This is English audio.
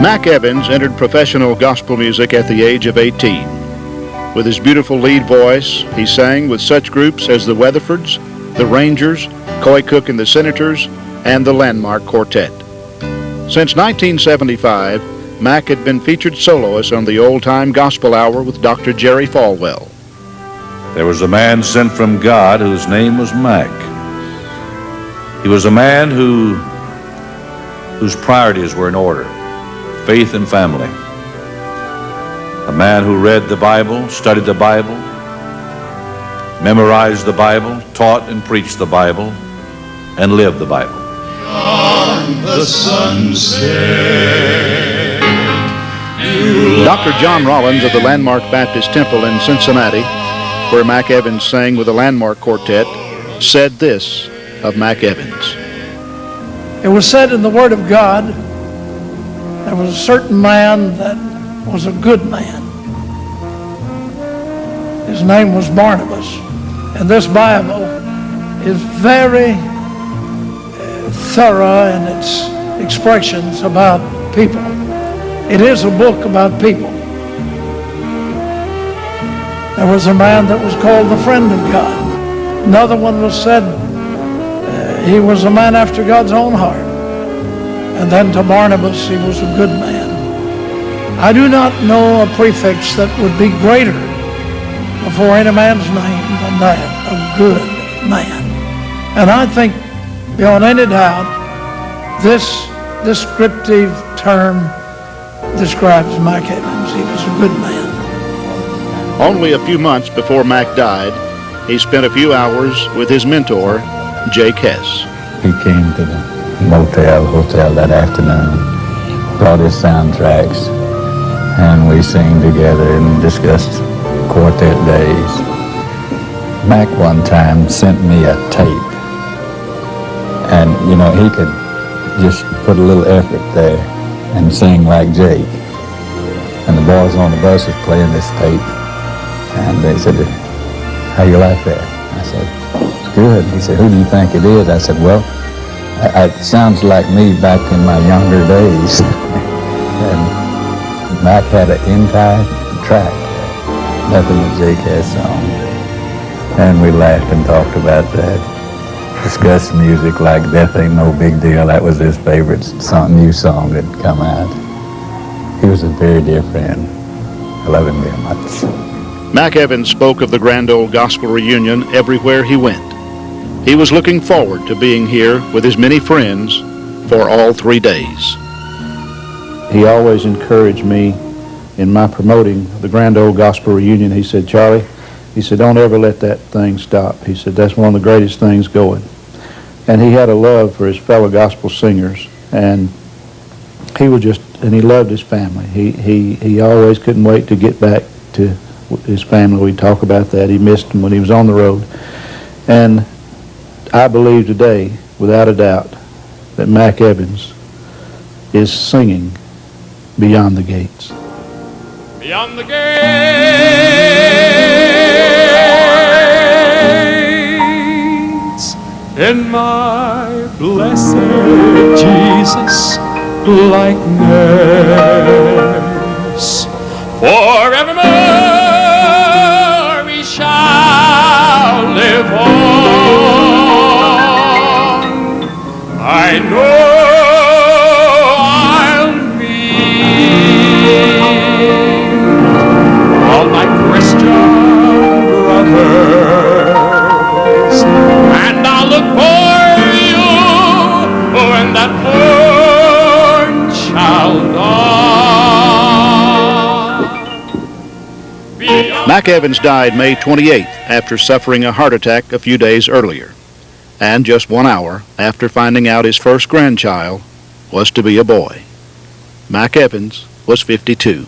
Mack Evans entered professional gospel music at the age of 18. With his beautiful lead voice, he sang with such groups as the Weatherfords, the Rangers, Coy Cook and the Senators, and the Landmark Quartet. Since 1975, Mack had been featured soloist on the Old Time Gospel Hour with Dr. Jerry Falwell. There was a man sent from God whose name was Mack. He was a man whose priorities were in order: faith and family. A man who read the Bible, studied the Bible, memorized the Bible, taught and preached the Bible, and lived the Bible. Beyond the sunset, Dr. John Rollins of the Landmark Baptist Temple in Cincinnati, where Mack Evans sang with the Landmark Quartet, said this of Mack Evans. It was said in the Word of God, there was a certain man that was a good man. His name was Barnabas. And this Bible is very thorough in its expressions about people. It is a book about people. There was a man that was called the friend of God. Another one was said he was a man after God's own heart. And then to Barnabas, he was a good man. I do not know a prefix that would be greater before any man's name than that, a good man. And I think, beyond any doubt, this descriptive term describes Mack Evans. He was a good man. Only a few months before Mack died, he spent a few hours with his mentor, Jake Hess. He came to the hotel that afternoon, brought his soundtracks, and we sang together and discussed Quartet days. Mack one time sent me a tape, and he could just put a little effort there and sing like Jake. And the boys on the bus was playing this tape, and they said, "How you like that?" I said, "It's good." He said, "Who do you think it is?" I said, "Well, it sounds like me back in my younger days." And Mack had an entire track, nothing but Jake Hess song. And we laughed and talked about that. Discussed music like Death Ain't No Big Deal. That was his favorite new song that had come out. He was a very dear friend. I love him very much. Mack Evans spoke of the Grand Old Gospel Reunion everywhere he went. He was looking forward to being here with his many friends for all 3 days. He always encouraged me in my promoting the Grand Old Gospel Reunion. He said, "Charlie," he said, "don't ever let that thing stop." He said, "That's one of the greatest things going." And he had a love for his fellow gospel singers, and he loved his family. He always couldn't wait to get back to his family. We talk about that. He missed them when he was on the road. And I believe today, without a doubt, that Mack Evans is singing Beyond the Gates. beyond the gates, in my blessed Jesus likeness, forevermore we shall live on. I know I'll meet all my Christian brothers, and I'll look for you when that morn shall dawn. Mack Evans died May 28th after suffering a heart attack a few days earlier, and just 1 hour after finding out his first grandchild was to be a boy. Mack Evans was 52.